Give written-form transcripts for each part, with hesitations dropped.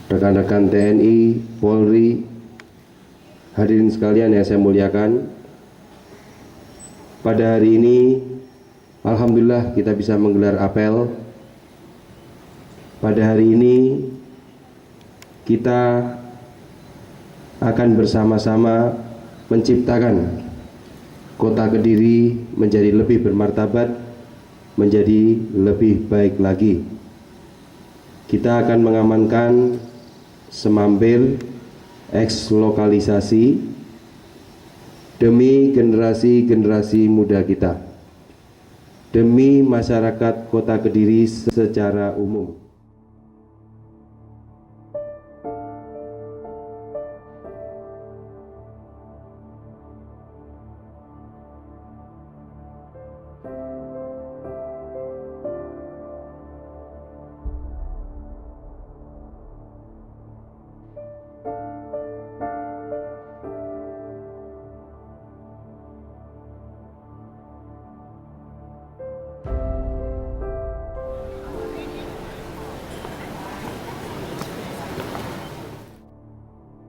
rekan-rekan TNI, Polri, hadirin sekalian yang saya muliakan. Pada hari ini, alhamdulillah kita bisa menggelar apel. Pada hari ini, kita akan bersama-sama menciptakan Kota Kediri menjadi lebih bermartabat, menjadi lebih baik lagi. Kita akan mengamankan Semambel eks-lokalisasi demi generasi-generasi muda kita, demi masyarakat Kota Kediri secara umum.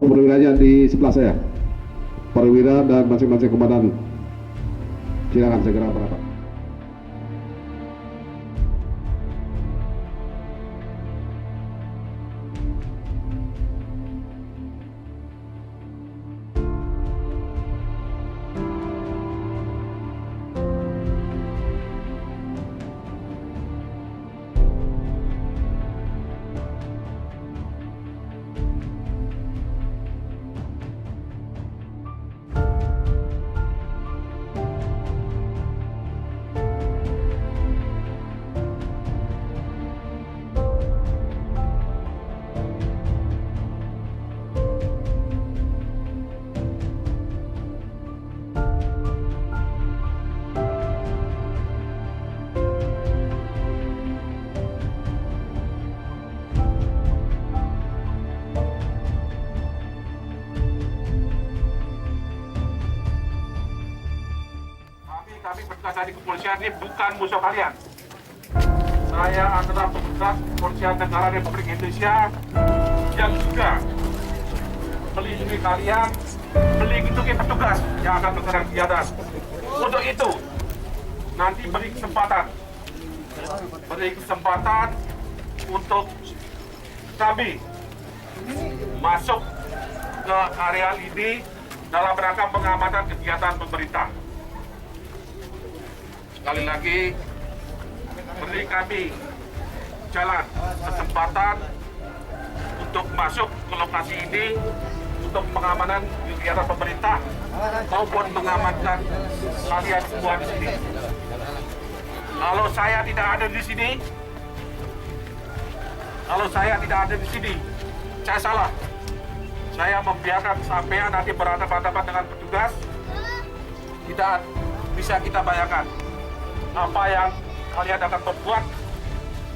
Perwiranya di sebelah saya, perwira dan masing-masing komandan, silakan segera berapat. Kami bertugas dari kepolisian ini bukan musuh kalian. Saya adalah petugas Kepolisian Negara Republik Indonesia yang juga melindungi kalian, melindungi petugas yang akan melaksanakan kegiatan. Untuk itu, nanti beri kesempatan untuk kami masuk ke area ini dalam rangka pengamatan kegiatan pemerintah. Sekali lagi, beri kami jalan kesempatan untuk masuk ke lokasi ini untuk pengamanan kegiatan pemerintah maupun mengamankan kalian semua di sini. Kalau saya tidak ada di sini, saya salah. Saya membiarkan sampean nanti berhadapan-hadapan dengan petugas, tidak bisa kita bayangkan apa yang kalian akan berbuat,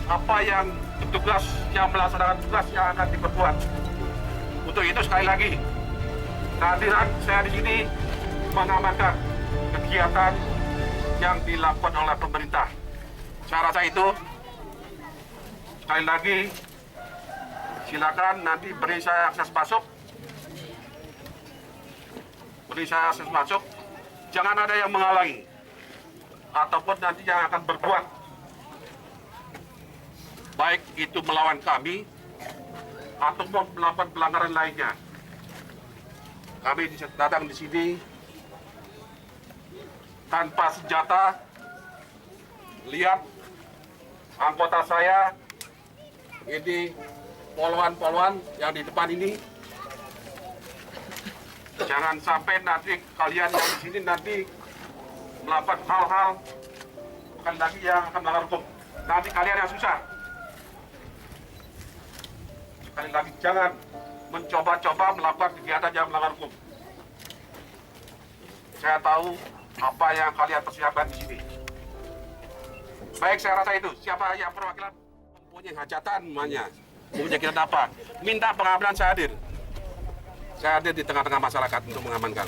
apa yang petugas yang melaksanakan tugas yang akan diperbuat. Untuk itu sekali lagi, kehadiran saya di sini mengamankan kegiatan yang dilakukan oleh pemerintah. Saya rasa itu, sekali lagi, silakan nanti beri saya akses masuk. Jangan ada yang menghalangi ataupun nanti yang akan berbuat, baik itu melawan kami ataupun melakukan pelanggaran lainnya. Kami datang di sini tanpa senjata. Lihat anggota saya ini, polwan-polwan yang di depan ini. Jangan sampai nanti kalian yang di sini nanti melakukan hal-hal bukan lagi yang akan melanggar hukum. Nanti kalian yang susah. Sekali lagi, jangan mencoba-coba melakukan kegiatan yang melanggar hukum. Saya tahu apa yang kalian persiapkan di sini. Baik, saya rasa itu. Siapa yang perwakilan mempunyai hajatan, mempunyai kegiatan apa? Minta pengamanan, saya hadir. Saya hadir di tengah-tengah masyarakat untuk mengamankan.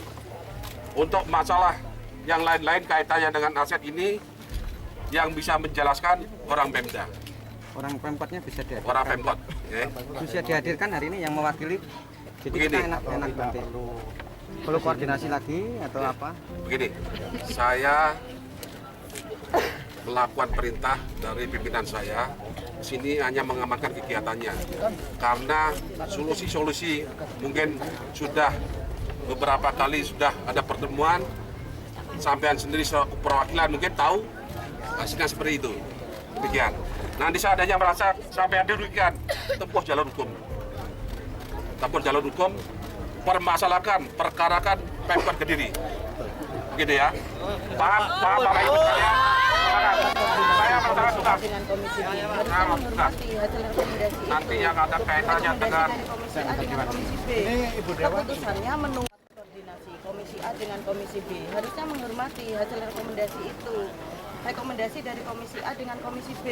Untuk masalah yang lain-lain kaitannya dengan aset ini, yang bisa menjelaskan orang Pemda. Orang Pemkotnya bisa dihadirkan. Orang Pemkot. Ya. Bisa dihadirkan hari ini yang mewakili. Jadi Begini. kita enak nanti. Perlu koordinasi lagi atau apa? Begini, saya melakukan perintah dari pimpinan saya. Sini hanya mengamankan kegiatannya. Karena solusi-solusi mungkin sudah beberapa kali sudah ada pertemuan. Sampean sendiri selaku perwakilan mungkin tahu hasilnya seperti itu. Demikian. Nanti seandainya merasa sampean dirugikan, tempuh jalur hukum. Tempuh jalur hukum, permasalahkan, perkarakan Pemkot Kediri. Begitu ya. Paham Bapak Ibu sekalian? Saya melaksanakan tugas. Dengan komisi B Saya harusnya melaksanakan tugas. menghormati hasil rekomendasi Nanti itu. yang ada kaitannya dengan Komisi A dengan komisi B. Keputusannya menunggu koordinasi komisi A dengan komisi B. Harusnya menghormati hasil rekomendasi itu. Rekomendasi dari komisi A dengan komisi B.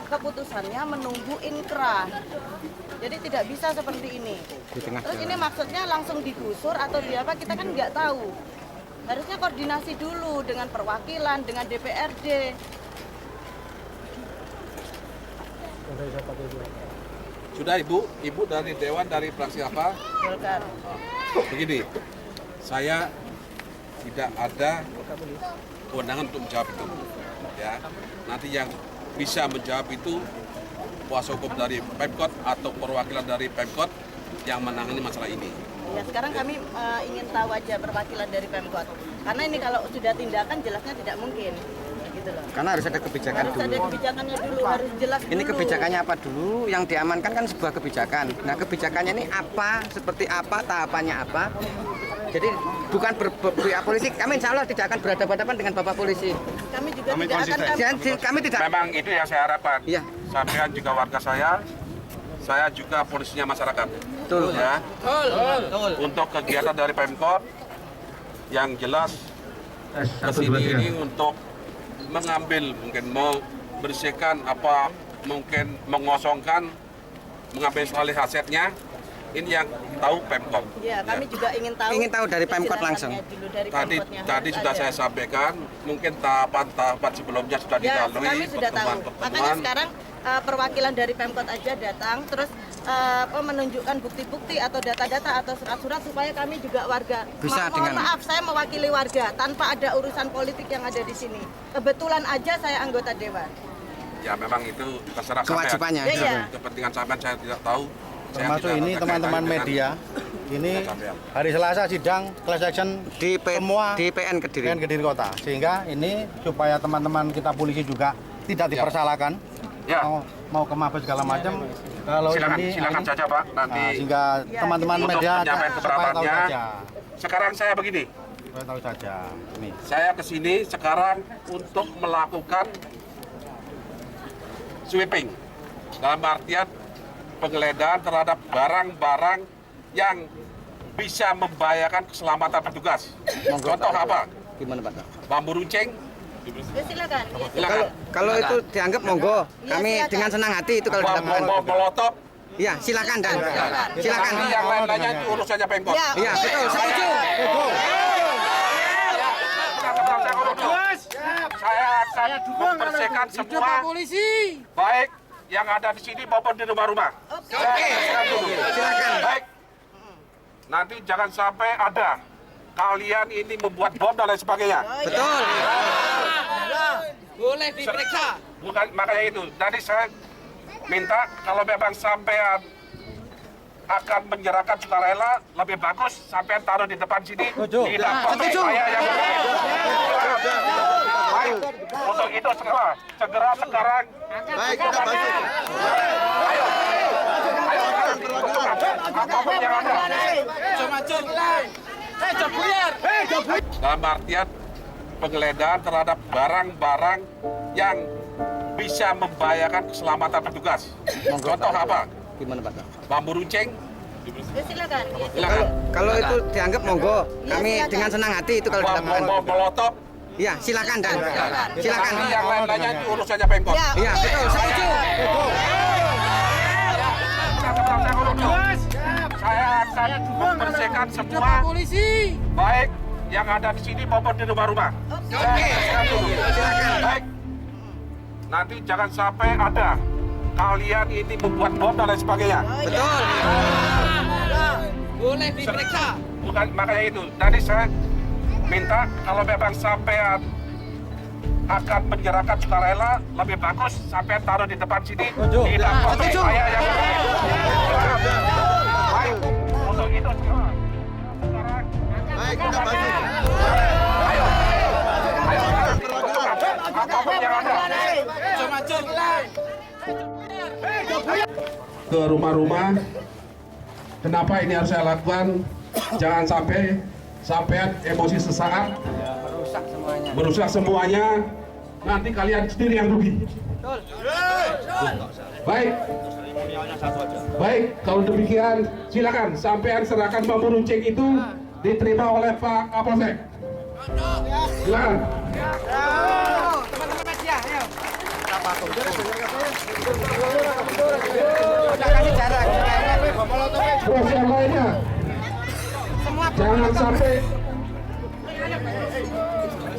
Keputusannya menunggu inkrah. Jadi tidak bisa seperti ini. Terus ini maksudnya langsung digusur atau di apa, kita kan nggak tahu. Harusnya koordinasi dulu dengan perwakilan, dengan DPRD. sudah Ibu dari Dewan dari fraksi apa? Golkar. Begini, saya tidak ada kewenangan untuk menjawab itu. Ya, nanti yang bisa menjawab itu kuasa hukum dari Pemkot atau perwakilan dari Pemkot yang menangani masalah ini. Ya, sekarang kami ingin tahu aja perwakilan dari Pemkot. Karena ini kalau sudah tindakan jelasnya tidak mungkin. Gitu loh. Karena harus ada kebijakan Harus ada dulu. kebijakannya dulu, harus jelas Ini dulu. kebijakannya apa dulu? Yang diamankan kan sebuah kebijakan. Nah, kebijakannya ini apa? Seperti apa? Tahapannya apa? Jadi bukan berpihak polisi. Kami insya Allah tidak akan berhadapan-hadapan dengan Bapak polisi. Kami juga tidak akan Kami tidak. Memang itu yang saya harapkan. Iya. Sampean juga warga saya juga polisinya masyarakat. Betul. Ya. Untuk kegiatan dari Pemkot yang jelas kesini ini untuk mengambil, mungkin mau bersihkan apa, mungkin mengosongkan, mengambil alih asetnya. Ini yang tahu Pemkot. Ya, kami juga ingin tahu dari Pemkot langsung. kejelasannya dulu, dari Tadi Pemkotnya. tadi Harus sudah ada. saya sampaikan, mungkin tahapan-tahapan sebelumnya sudah Ya, dilalui, kami sudah tahu. Makanya pertemuan-pertemuan. sekarang perwakilan dari Pemkot aja datang, terus menunjukkan bukti-bukti atau data-data atau surat-surat supaya kami juga warga. Bisa Mohon dengan- maaf, saya mewakili warga tanpa ada urusan politik yang ada di sini. Kebetulan aja saya anggota dewan. Ya memang itu terserah Kewajibannya. Ya, ya. Kepentingan sampean saya tidak tahu. Saya Termasuk tidak ini ada teman-teman kaitan dengan media, ini sampean. hari Selasa sidang class action Di semua di PN Kediri. PN Kediri Kota. Sehingga ini supaya teman-teman kita polisi juga tidak dipersalahkan, Ya. mau ke Mabes segala macam. Kalau Silakan ini, saja Pak. Nanti sehingga Ya, teman-teman untuk media penyampaian supaya tahu keberataannya. saja, sekarang saya begini. supaya tahu saja. Ini. Saya kesini sekarang untuk melakukan sweeping dalam artian penggeledahan terhadap barang-barang yang bisa membahayakan keselamatan petugas. Contoh apa? Gimana Pak? Bambu runcing. Ya, silakan. Ya, Silakan. Kalau itu dianggap monggo, Ya, kami silakan. dengan senang hati itu kalau Bom dilakukan. molotov. Iya, silakan dan silakan. Nanti yang lain-lainnya itu urusannya Pemkot. Ya, Iya, oke. betul, setuju. Saya akan membersihkan semua baik yang ada di sini maupun di rumah-rumah. Oke. Silakan. Baik. Nanti jangan sampai ada kalian ini membuat bom dan lain sebagainya. Betul. Boleh diperiksa. Bukan makanya itu. Tadi saya minta kalau memang sampean akan menyerahkan sukarela, lebih bagus sampean taruh di depan sini. Tidak perlu saya yang baik. Untuk itu segera sekarang. Baik, kita bantu. Ayo. Ayo sekarang tentukan apapun yang ada. Dalam artian penggeledahan terhadap barang-barang yang bisa membahayakan keselamatan petugas. Contoh apa? Gimana Pak? Bambu runcing. Ya, silakan. Ya, Silakan. Kalau itu dianggap monggo, kami silakan. dengan senang hati itu kalau dilakukan. Bom molotov. Iya, silakan dan silakan. Nanti yang lain-lainnya itu urusannya Pemkot. Ya, Iya, oke. betul, setuju. Saya akan membersihkan semua baik yang ada di sini maupun di rumah-rumah. Oke. Silakan. Baik. Nanti jangan sampai ada kalian ini membuat bom dan lain sebagainya. Betul. Boleh diperiksa. Bukan, makanya itu. Tadi saya minta kalau memang sampean akan menyerahkan sukarela, lebih bagus sampean taruh di depan sini. Tidak perlu saya yang baik. Untuk itu semua. Sekarang, baik, kita bantu. Ayo. Apapun yang ada. Ke rumah-rumah. Kenapa ini harus saya lakukan? Jangan sampai sampean emosi sesaat merusak semuanya. Nanti kalian sendiri yang rugi. Baik, kalau demikian silakan sampean serahkan bambu runcing itu diterima oleh Pak Kapolsek. Silakan. Teman-teman media, ayo. Udah kasih jarak. Terus yang lainnya, jangan sampai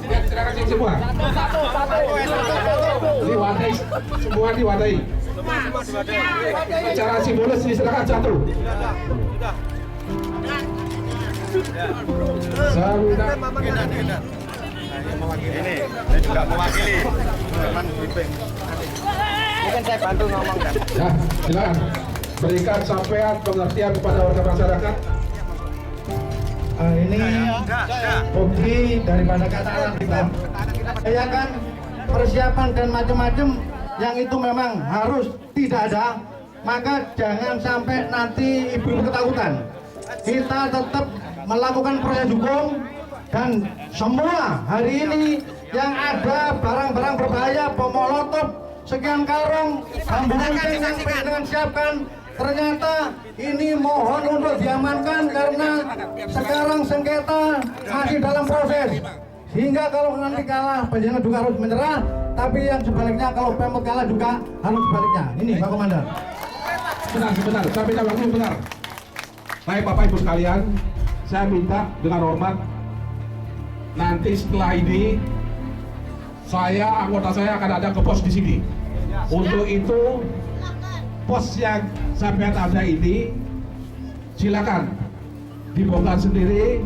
silakan sini semua. Diwadai, semua diwadai. Secara simbolis silakan satu. Saya minta Ini juga mewakili teman briefing. Mungkin saya bantu ngomong kan. ya, silakan berikan sampean pengertian kepada warga masyarakat. Ini bukti daripada kata-kata kita. Saya kan persiapan dan macam-macam yang itu memang harus tidak ada, maka jangan sampai nanti ibu ketakutan. Kita tetap melakukan proses hukum dan semua hari ini yang ada barang-barang berbahaya, bom molotov, sekian karung, bambu runcing yang dengan siapkan, ternyata ini mohon untuk diamankan karena sekarang sengketa masih dalam proses. Sehingga kalau nanti kalah, penjana juga harus menyerah, tapi yang sebaliknya kalau Pemkot kalah juga harus sebaliknya. Ini Pak Komandan. Sebentar, saya minta waktu sebentar. Baik Bapak Ibu sekalian, saya minta dengan hormat, nanti setelah ini anggota saya akan ada ke pos di sini. Untuk itu pos yang sampai ada ini silakan dibongkar sendiri,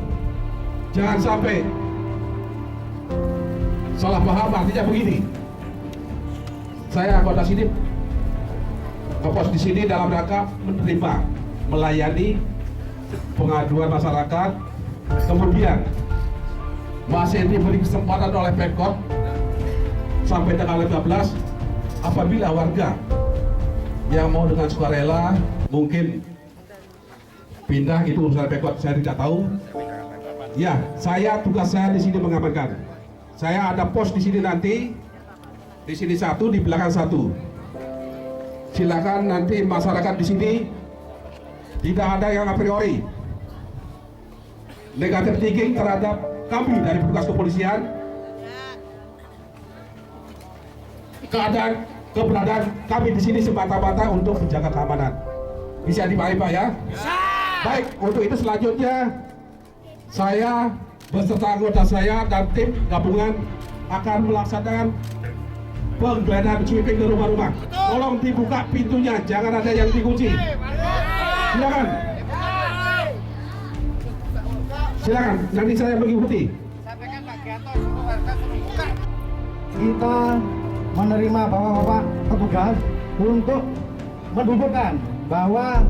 jangan sampai salah paham. Artinya begini, saya anggota sini ke pos di sini dalam rangka melayani pengaduan masyarakat, kemudian masih diberi kesempatan oleh Pemkot sampai tanggal 15 apabila warga yang mau dengan sukarela mungkin pindah, itu urusan Pemkot, saya tidak tahu. Ya, tugas saya di sini mengamankan. Saya ada pos di sini nanti, di sini satu, di belakang satu. Silakan nanti masyarakat di sini tidak ada yang a priori negatif thinking terhadap kami dari petugas kepolisian. Keberadaan kami di sini semata-mata untuk menjaga keamanan. Bisa dipahami Pak ya? Baik, untuk itu selanjutnya saya beserta anggota saya dan tim gabungan akan melaksanakan penggeledahan sweeping ke rumah-rumah. Tolong dibuka pintunya, jangan ada yang dikunci. Silakan. Silakan, nanti saya mengikuti. Kita menerima bapak-bapak petugas untuk menunjukkan bahwa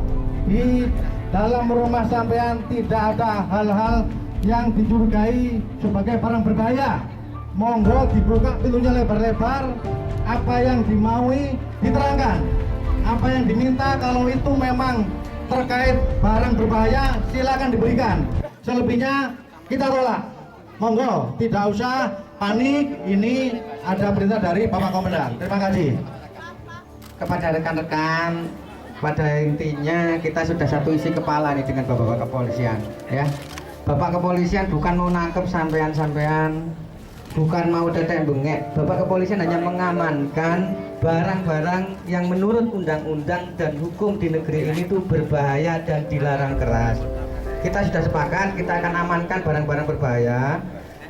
di dalam rumah sampean tidak ada hal-hal yang dicurigai sebagai barang berbahaya. Monggo dibuka pintunya lebar-lebar, apa yang dimaui diterangkan, apa yang diminta kalau itu memang terkait barang berbahaya silakan diberikan. Selebihnya kita tolak. Monggo, tidak usah panik, ini ada perintah dari Bapak Komandan. Terima kasih. Kepada rekan-rekan, pada intinya kita sudah satu isi kepala nih dengan Bapak kepolisian, ya. Bapak kepolisian bukan mau nangkep sampean-sampean, bukan mau tetek bengek. Bapak kepolisian hanya mengamankan barang-barang yang menurut undang-undang dan hukum di negeri ini itu berbahaya dan dilarang keras. Kita sudah sepakat, kita akan amankan barang-barang berbahaya.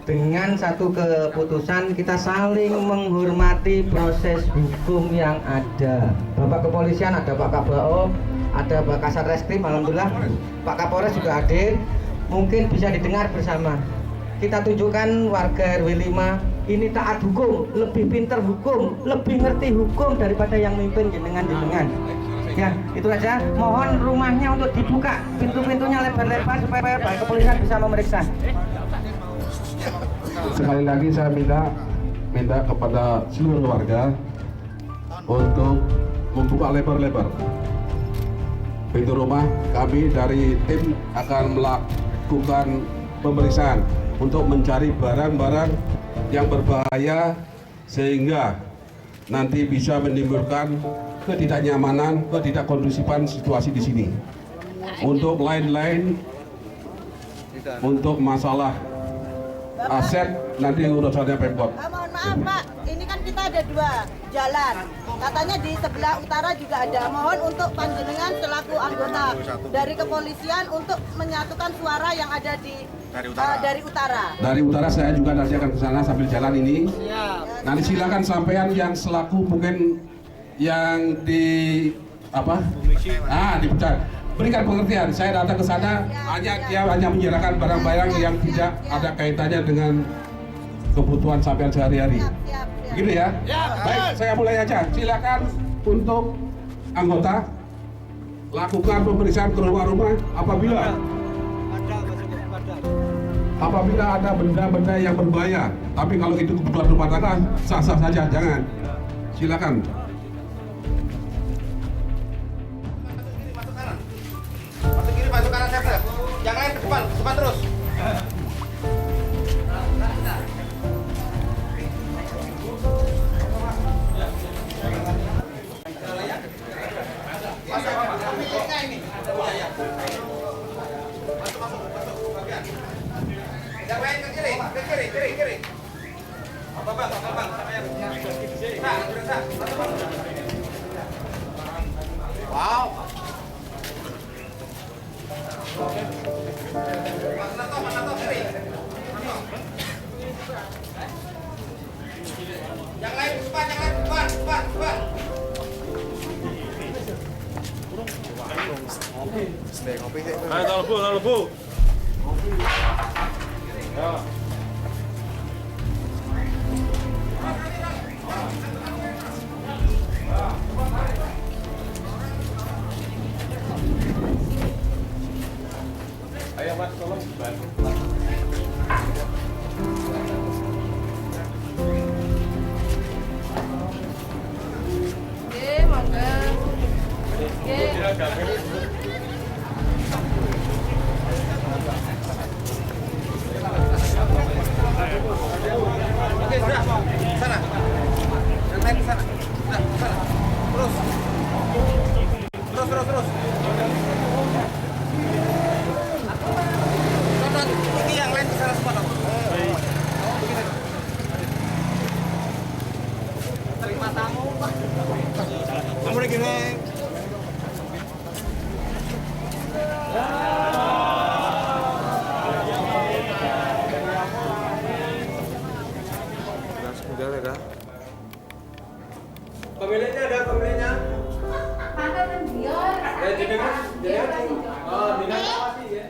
dengan satu keputusan kita saling menghormati proses hukum yang ada. Bapak kepolisian ada, Pak Kabao, ada Pak Kasat Reskrim, alhamdulillah Pak Kapolres juga hadir. Mungkin bisa didengar bersama. Kita tunjukkan warga RW 5 ini taat hukum, lebih pintar hukum, lebih ngerti hukum daripada yang mimpin jenengan. Ya, itu aja. Mohon rumahnya untuk dibuka, pintu-pintunya lebar-lebar supaya Pak kepolisian bisa memeriksa. Sekali lagi saya minta kepada seluruh warga untuk membuka lebar-lebar pintu rumah. Kami dari tim akan melakukan pemeriksaan untuk mencari barang-barang yang berbahaya sehingga nanti bisa menimbulkan ketidaknyamanan, ketidakkondusifan situasi di sini. Untuk lain-lain, untuk masalah aset nanti urusannya Pemkot. Mohon maaf Pak, ini kan kita ada 2 jalan. Katanya di sebelah utara juga ada. Mohon untuk panjenengan selaku anggota dari kepolisian untuk menyatukan suara yang ada dari utara. Dari utara saya juga nanti akan ke sana sambil jalan ini. Nanti silakan sampean yang selaku mungkin yang dipecat. Berikan pengertian, saya datang ke sana hanya menyerahkan barang-barang yang tidak ada kaitannya dengan kebutuhan sampean sehari-hari. Gitu ya? Baik, saya mulai aja. Silakan untuk anggota lakukan pemeriksaan ke rumah-rumah apabila ada benda-benda yang berbahaya. Tapi kalau itu kebutuhan rumah tangga, sah-sah saja, jangan. Silakan. Masuk kanan saya, yang lain ke depan terus. Yang lain ke kiri. Apa bang? Wow. Yang lain cepat. Ayo, lebu. Ya. Ayo Mas, tolong bantu. Oke, monggo. Oke. Oke, sudah. Sana. Yang lain ke sana. Sudah, sana. Terus. Ini yang lain ke sana semua, dong. Begini. Terima tamu, Pak. Kamu lagi nih. Pemiliknya ada pemiliknya. Pakai pendior. Ya jenengan. Oh, jenengan pasti ya.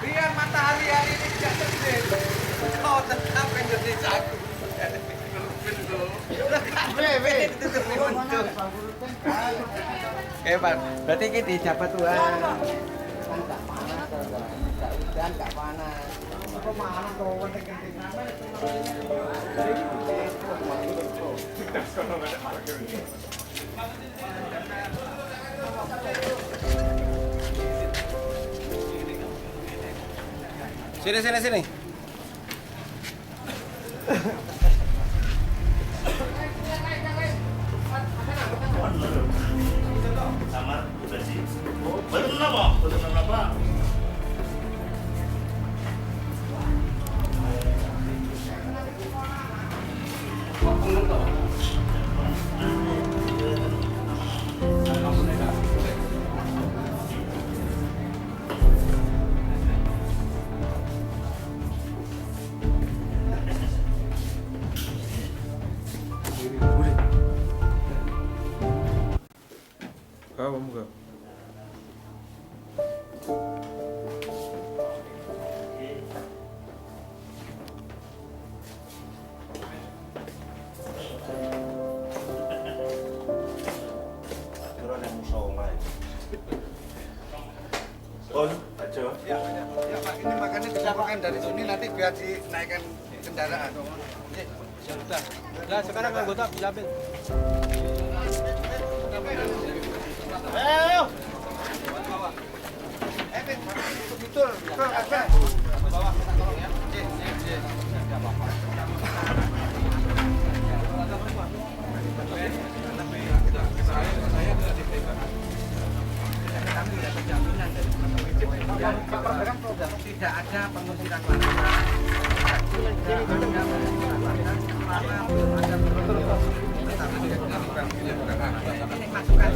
Biar matahari hari ini tidak terbit, kau tetap Indonesia aku. Hebat. Berarti ini dijabat Tuhan. Enggak panas, enggak hujan, enggak panas. Apa mana tuh penting-penting Sini. Buka. Ya Pak, ini makannya bisa makan dari sini nanti biar dinaikkan kendaraan. Nah, sekarang anggota siapin. Ayo. Betul. Tidak ada pengusiran warga. Ini masukan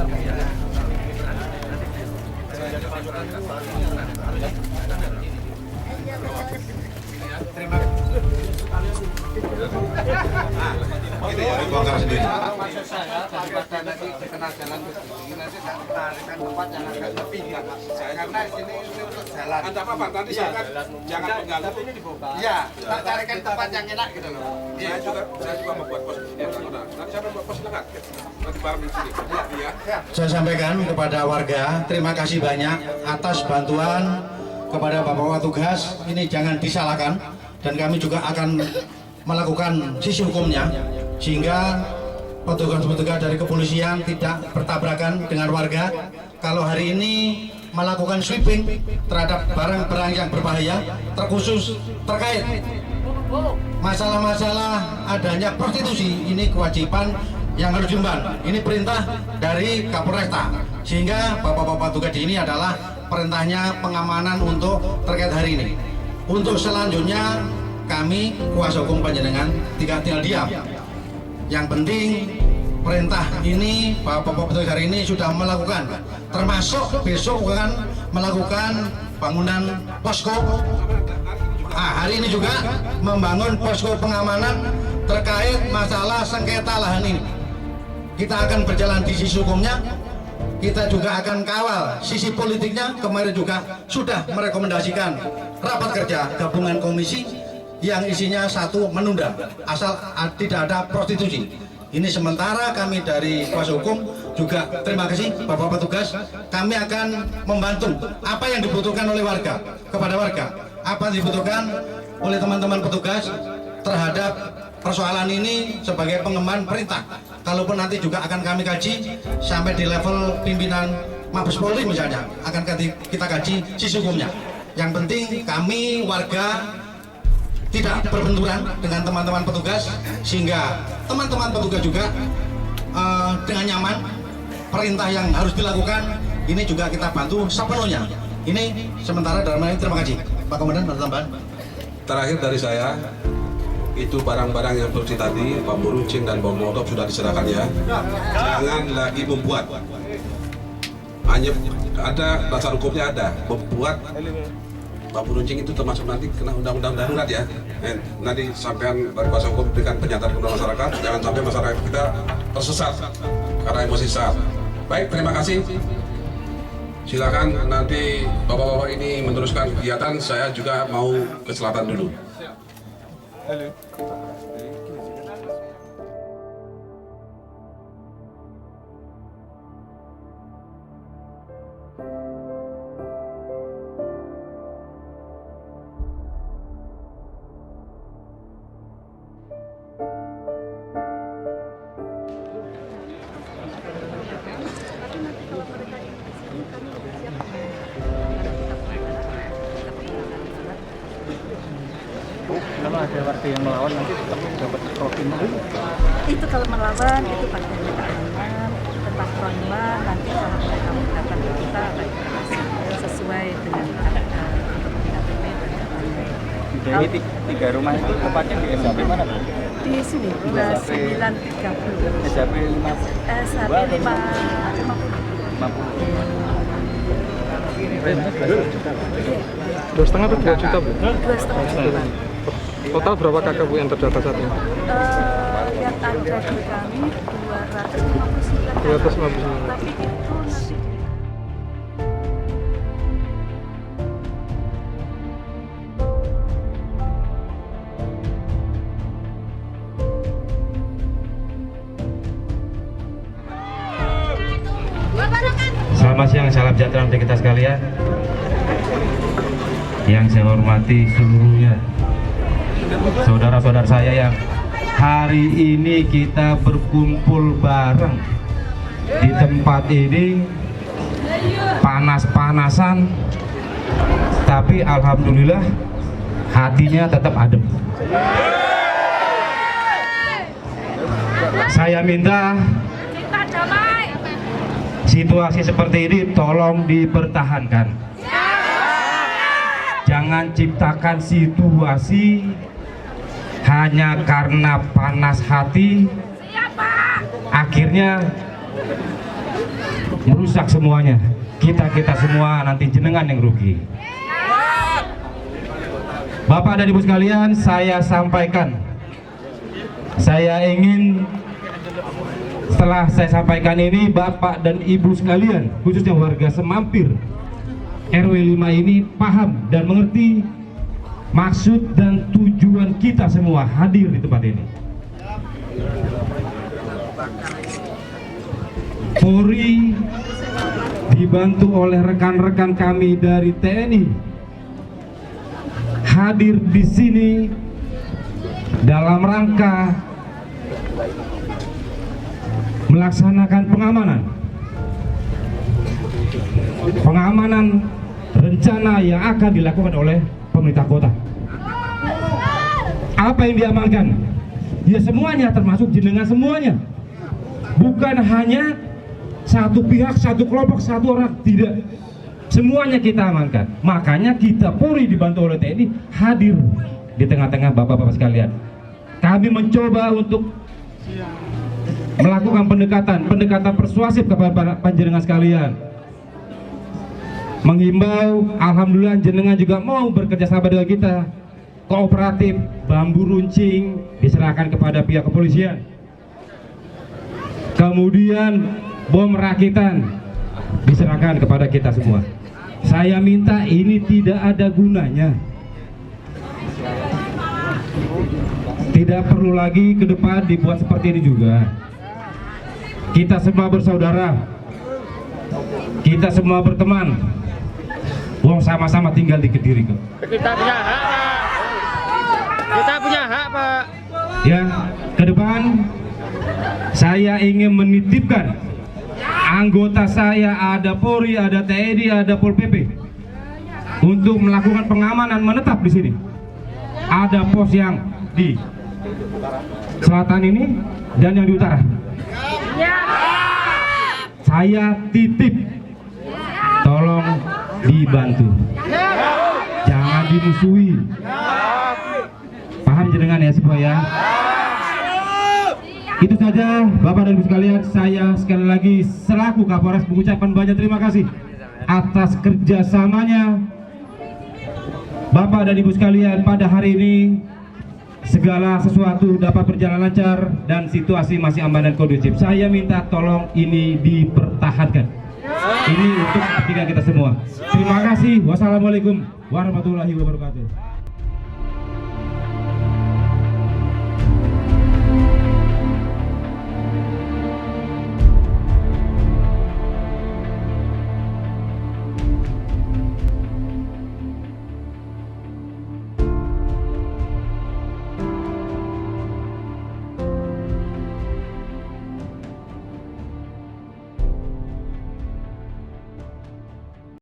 terima maksud saya daripada nanti dikenal jalan begini nanti tak carikan tempat yang agak lebih karena sini untuk jalan. Ada apa nanti jangan mengganggu. Ini dibuka. Iya, tak carikan tempat yang enak gitu loh. Saya juga membuat pos. Nanti saya membuat pos lengan. Nanti bareng di sini. Ya. Saya sampaikan kepada warga, terima kasih banyak atas bantuan kepada Bapak Petugas. Ini jangan disalahkan dan kami juga akan melakukan sisi hukumnya sehingga petugas-petugas dari kepolisian tidak bertabrakan dengan warga. Kalau hari ini melakukan sweeping terhadap barang-barang yang berbahaya, terkhusus terkait masalah-masalah adanya prostitusi, ini kewajiban yang harus diemban. Ini perintah dari Kapolresta, sehingga Bapak-bapak tugas ini adalah perintahnya pengamanan untuk terkait hari ini. Untuk selanjutnya kami kuasa hukum panjenengan tidak tinggal diam. Yang penting perintah ini Bapak-bapak tugas hari ini sudah melakukan, termasuk besok akan melakukan bangunan posko. Hari ini juga membangun posko pengamanan terkait masalah sengketa lahan ini. Kita akan berjalan di sisi hukumnya, kita juga akan kawal sisi politiknya. Kemarin juga sudah merekomendasikan rapat kerja gabungan komisi yang isinya satu menunda asal tidak ada prostitusi. Ini sementara kami dari kuasa hukum juga terima kasih Bapak petugas, kami akan membantu apa yang dibutuhkan oleh warga kepada warga, apa yang dibutuhkan oleh teman-teman petugas terhadap persoalan ini sebagai pengemban perintah. Kalaupun nanti juga akan kami kaji sampai di level pimpinan Mabes Polri misalnya, akan kita kaji sisi hukumnya. Yang penting kami warga tidak berbenturan dengan teman-teman petugas, sehingga teman-teman petugas juga dengan nyaman. Perintah yang harus dilakukan ini juga kita bantu sepenuhnya. Ini sementara dalam hal ini terima kasih Pak Komandan. Tambahan Terakhir dari saya, itu barang-barang yang produksi tadi, bambu runcing dan bom molotov sudah diserahkan ya. Jangan lagi membuat. Hanya ada dasar hukumnya, ada membuat bambu runcing itu termasuk nanti kena undang-undang darurat ya. Nanti sampean dari kuasa hukum berikan pernyataan kepada masyarakat, jangan sampai masyarakat kita tersesat karena emosi saat. Baik, terima kasih. Silakan nanti bapak-bapak ini meneruskan kegiatan. Saya juga mau ke selatan dulu. ada warga yang melawan nanti tetap dapat profil. Itu kalau melawan itu pada keamanan tempat pengumuman nanti kalau mereka menggunakan kita akan sesuai dengan KTP dan Ini 3 rumah itu tepatnya di SHP mana, Bu? di sini 2930 SHP 50. SHP 2,5 atau 2 juta, Bu? 2,5 Total berapa kakak, Bu, yang terdata saat ini? yang ada di kami 259 tapi itu nanti Selamat siang, salam sejahtera untuk kita sekalian. Yang saya hormati seluruhnya saudara-saudara saya yang hari ini kita berkumpul bareng di tempat ini, panas-panasan, tapi alhamdulillah hatinya tetap adem. Saya minta situasi seperti ini tolong dipertahankan. Jangan ciptakan situasi hanya karena panas hati, akhirnya merusak semuanya. Kita semua nanti jenengan yang rugi. Bapak dan Ibu sekalian, saya sampaikan, saya ingin setelah saya sampaikan ini, Bapak dan Ibu sekalian, khususnya warga Semampir RW 5 ini paham dan mengerti maksud dan tujuan kita semua hadir di tempat ini. Polri dibantu oleh rekan-rekan kami dari TNI hadir di sini dalam rangka melaksanakan pengamanan rencana yang akan dilakukan oleh pemerintah kota. Apa yang diamankan? Ya semuanya, termasuk jenengan semuanya. Bukan hanya satu pihak, satu kelompok, satu orang, tidak. Semuanya kita amankan. Makanya kita Polri dibantu oleh TNI hadir di tengah-tengah bapak-bapak sekalian. Kami mencoba untuk melakukan pendekatan persuasif kepada panjenengan sekalian, menghimbau. Alhamdulillah jenengan juga mau bekerja sama dengan kita, kooperatif. Bambu runcing diserahkan kepada pihak kepolisian, kemudian bom rakitan diserahkan kepada kita semua. Saya minta ini tidak ada gunanya, tidak perlu lagi ke depan dibuat seperti ini juga. Kita semua bersaudara, kita semua berteman. Wong sama-sama tinggal di Kediri kok. Kita punya hak, Pak. Kita punya hak, Pak. Ya, ke depan saya ingin menitipkan anggota saya, ada Polri, ada TNI, ada Pol PP, untuk melakukan pengamanan menetap di sini. Ada pos yang di selatan ini dan yang di utara. Saya titip, tolong dibantu, jangan dimusuhi. Paham jenengan ya semua ya? Itu saja Bapak dan Ibu sekalian, saya sekali lagi selaku Kapolres mengucapkan banyak terima kasih atas kerjasamanya Bapak dan Ibu sekalian pada hari ini. Segala sesuatu dapat berjalan lancar dan situasi masih aman dan kondusif. Saya minta tolong ini dipertahankan. Ini untuk kepentingan kita semua. Terima kasih. Wassalamualaikum warahmatullahi wabarakatuh.